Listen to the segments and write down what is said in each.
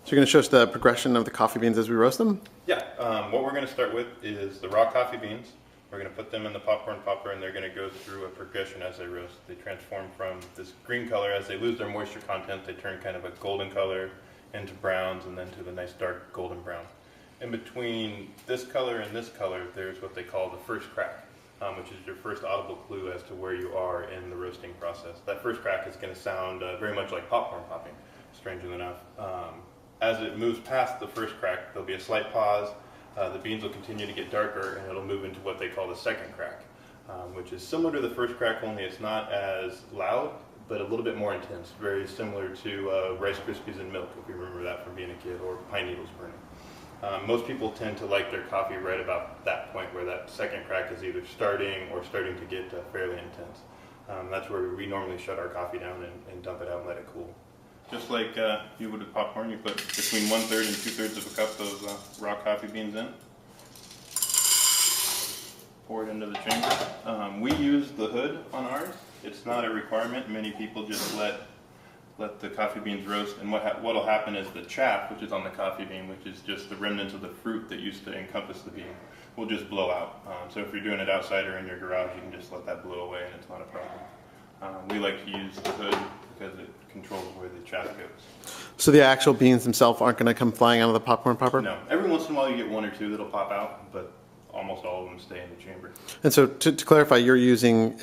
So you're going to show us the progression of the coffee beans as we roast them? Yeah, what we're going to start with is the raw coffee beans. We're going to put them in the popcorn popper and they're going to go through a progression as they roast. They transform from this green color. As they lose their moisture content, they turn kind of a golden color into browns and then to the nice dark golden brown. In between this color and this color, there's what they call the first crack, which is your first audible clue as to where you are in the roasting process. That first crack is going to sound very much like popcorn popping, strangely enough. As it moves past the first crack, there'll be a slight pause. The beans will continue to get darker and it'll move into what they call the second crack, which is similar to the first crack, only it's not as loud, but a little bit more intense. Very similar to Rice Krispies and milk, if you remember that from being a kid, or pine needles burning. Most people tend to like their coffee right about that point where that second crack is either starting or starting to get fairly intense. That's where we normally shut our coffee down and dump it out and let it cool. Just like you would with popcorn, you put between 1/3 and 2/3 of a cup of raw coffee beans in. Pour it into the chamber. We use the hood on ours. It's not a requirement. Many people just let the coffee beans roast, and what'll happen is the chaff, which is on the coffee bean, which is just the remnants of the fruit that used to encompass the bean, will just blow out. So if you're doing it outside or in your garage, you can just let that blow away and it's not a problem. We like to use the hood because it controls where the chaff goes. So the actual beans themselves aren't going to come flying out of the popcorn popper? No. Every once in a while you get one or two that'll pop out, but almost all of them stay in the chamber. And so to clarify, you're using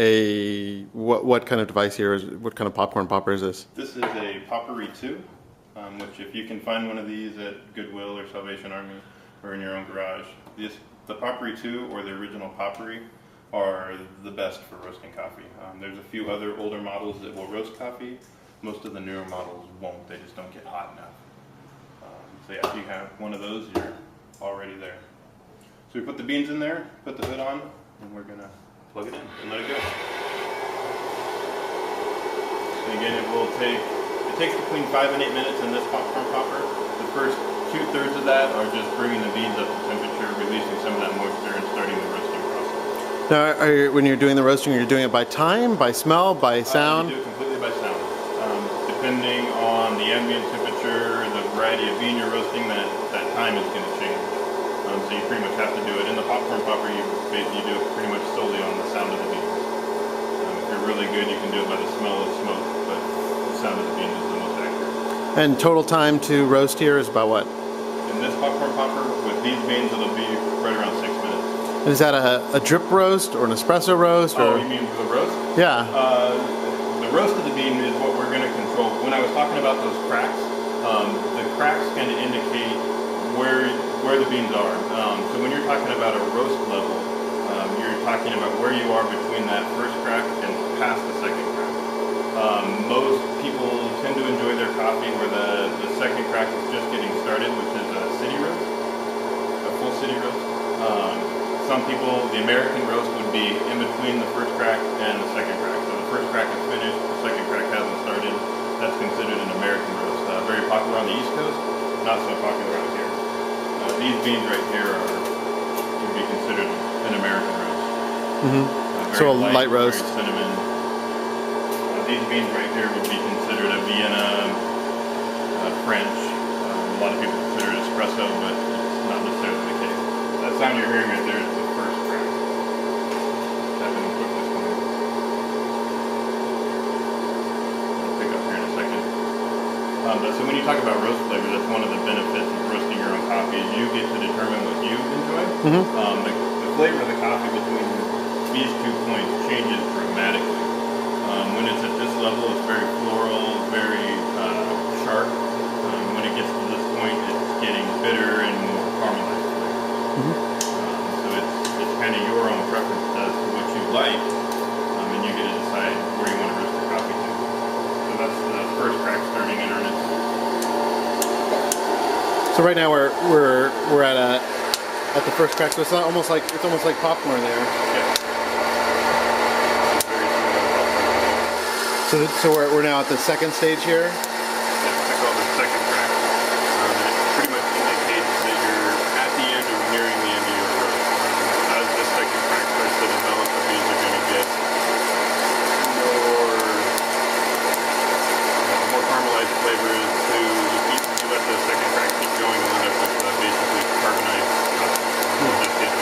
what kind of device here? What kind of popcorn popper is this? This is a Poppery 2, which if you can find one of these at Goodwill or Salvation Army or in your own garage, the Poppery 2 or the original Poppery are the best for roasting coffee. There's a few other older models that will roast coffee. Most of the newer models won't. They just don't get hot enough. So yeah, if you have one of those, you're already there. So we put the beans in there, put the hood on, and we're going to plug it in and let it go. So again, it takes between 5 and 8 minutes in this popcorn popper. The first 2/3 of that are just bringing the beans up to temperature, releasing some of that moisture and starting the roasting process. Now, when you're doing the roasting, are you doing it by time, by smell, by sound? We do it completely by sound. Depending on the ambient temperature, the variety of bean you're roasting, that time is going to change. So you pretty much have to do it. In the popcorn popper, you do it pretty much solely on the sound of the beans. If you're really good, you can do it by the smell of smoke, but the sound of the beans is the most accurate. And total time to roast here is about what? In this popcorn popper, with these beans, it'll be right around 6 minutes. And is that a drip roast or an espresso roast? Oh, or? you mean the roast? Yeah. The roast of the bean is what we're going to control. When I was talking about those cracks, the cracks kind of indicate where the beans are. So when you're talking about a roast level, you're talking about where you are between that first crack and past the second crack. Most people tend to enjoy their coffee where the second crack is just getting started, which is a city roast, a full city roast. Some people, the American roast would be in between the first crack and the second crack. So the first crack is finished, the second crack hasn't started. That's considered an American roast. Very popular on the East Coast, not so popular out here. These beans right here would be considered an American roast. Mm-hmm. So a light roast. Very cinnamon. These beans right here would be considered a Vienna, French. A lot of people consider it espresso, but it's not necessarily the case. That sound you're hearing right there is the first crack. Tap in and cook this one. I'll pick up here in a second. So when you talk about roast flavor, that's one of the benefits of roasting your own coffee is you get to determine what you enjoy. Mm-hmm. The flavor of the coffee between these 2 points changes dramatically. When it's at this level, it's very floral, very sharp. When it gets to this point, it's getting bitter and more caramelized flavor. Mm-hmm. So it's kind of your own preference as to what you like, and you get to decide where you want to roast your coffee to. So that's the first crack starting in earnest. So right now we're at the first crack. So it's almost like popcorn there. Yeah. So we're now at the second stage here. That's what I call the second crack. It pretty much indicates that you're at the end or nearing the end of your roast. As the second crack starts to develop, the beans are going to get more caramelized flavors to the beans you let the second crack keep going and end up with basically carbonized coffee. Just get the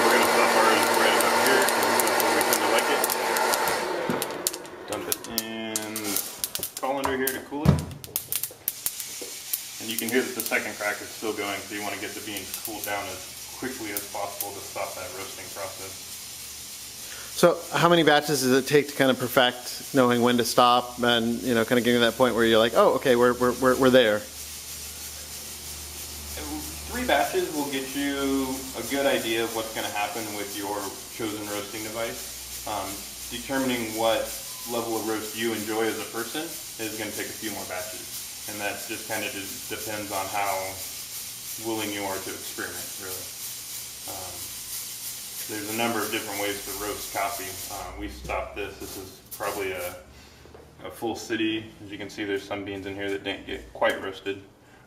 we're going to stop ours right about here because that's where we tend to like it. Dump it in colander here to cool it. And you can hear that the second crack is still going, so you want to get the beans cooled down as quickly as possible to stop that roasting process. So how many batches does it take to kind of perfect knowing when to stop and, you know, kind of getting to that point where you're like, oh, okay, we're there? 3 batches will get you a good idea of what's going to happen with your chosen roasting device. Determining what level of roast you enjoy as a person is going to take a few more batches. And that just kind of depends on how willing you are to experiment, really. There's a number of different ways to roast coffee. We stopped this. This is probably a full city. As you can see, there's some beans in here that didn't get quite roasted.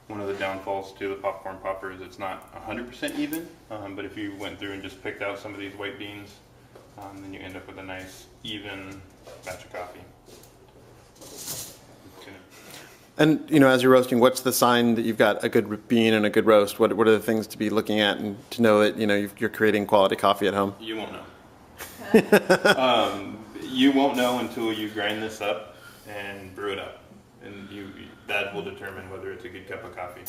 One of the downfalls to the popcorn popper is it's not 100% even, but if you went through and just picked out some of these white beans, then you end up with a nice, even batch of coffee. And, you know, as you're roasting, what's the sign that you've got a good bean and a good roast? What are the things to be looking at and to know that, you know, you're creating quality coffee at home? You won't know. You won't know until you grind this up and brew it up. And that will determine whether it's a good cup of coffee.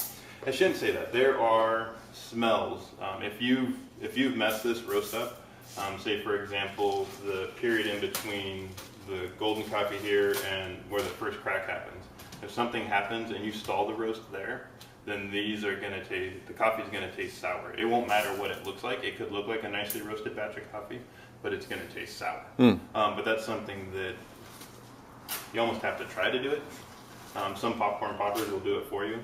I shouldn't say that. There are smells. If you've messed this roast up, say for example, the period in between the golden coffee here and where the first crack happens. If something happens and you stall the roast there, then these are going to taste, the coffee is going to taste sour. It won't matter what it looks like. It could look like a nicely roasted batch of coffee, but it's going to taste sour. But that's something that you almost have to try to do it. Some popcorn poppers will do it for you,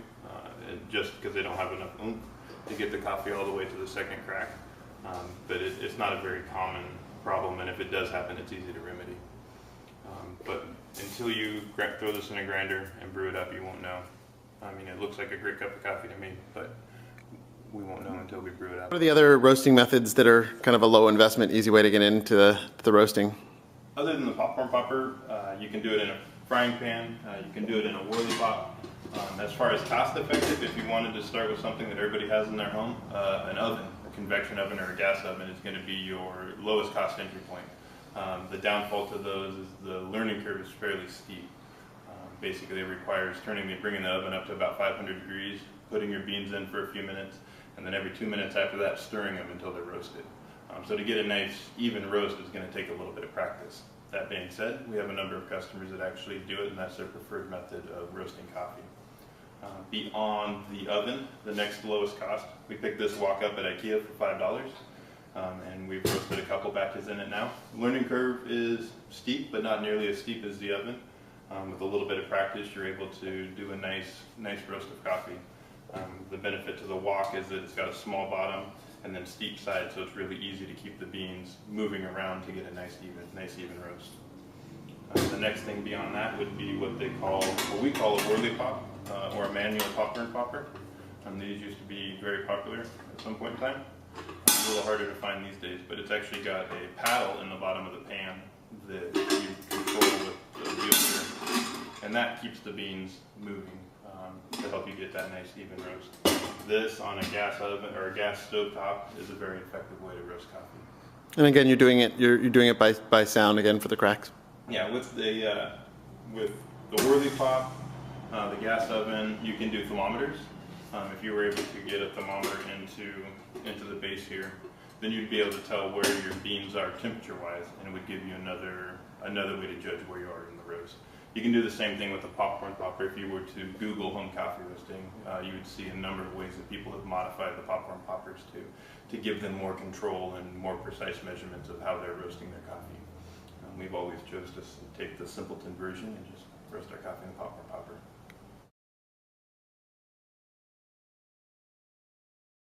just because they don't have enough oomph to get the coffee all the way to the second crack. But it's not a very common problem, and if it does happen, it's easy to remedy. But until you throw this in a grinder and brew it up, you won't know. I mean, it looks like a great cup of coffee to me, but we won't know until we brew it up. What are the other roasting methods that are kind of a low investment, easy way to get into the roasting? Other than the popcorn popper, you can do it in a frying pan, you can do it in a whirly pop. As far as cost effective, if you wanted to start with something that everybody has in their home, an oven, a convection oven or a gas oven is going to be your lowest cost entry point. The downfall to those is the learning curve is fairly steep. Basically, it requires bringing the oven up to about 500 degrees, putting your beans in for a few minutes, and then every 2 minutes after that, stirring them until they're roasted. So to get a nice, even roast is going to take a little bit of practice. That being said, we have a number of customers that actually do it, and that's their preferred method of roasting coffee. Beyond the oven, the next lowest cost, we picked this wok up at IKEA for $5. And we've roasted a couple batches in it now. The learning curve is steep, but not nearly as steep as the oven. With a little bit of practice, you're able to do a nice roast of coffee. The benefit to the wok is that it's got a small bottom and then steep side, so it's really easy to keep the beans moving around to get a nice even roast. The next thing beyond that would be what we call a whirly pop, or a manual popcorn popper. These used to be very popular at some point in time. A little harder to find these days, but it's actually got a paddle in the bottom of the pan that you control with the wheel here, and that keeps the beans moving to help you get that nice even roast. This on a gas oven or a gas stove top is a very effective way to roast coffee. And again, you're doing it by sound again for the cracks. Yeah, with the whirly pop, the gas oven, you can do thermometers. If you were able to get a thermometer into the base here, then you'd be able to tell where your beans are temperature-wise, and it would give you another way to judge where you are in the roast. You can do the same thing with the popcorn popper. If you were to Google home coffee roasting, you would see a number of ways that people have modified the popcorn poppers to give them more control and more precise measurements of how they're roasting their coffee. We've always chose to take the simpleton version and just roast our coffee in the popcorn popper.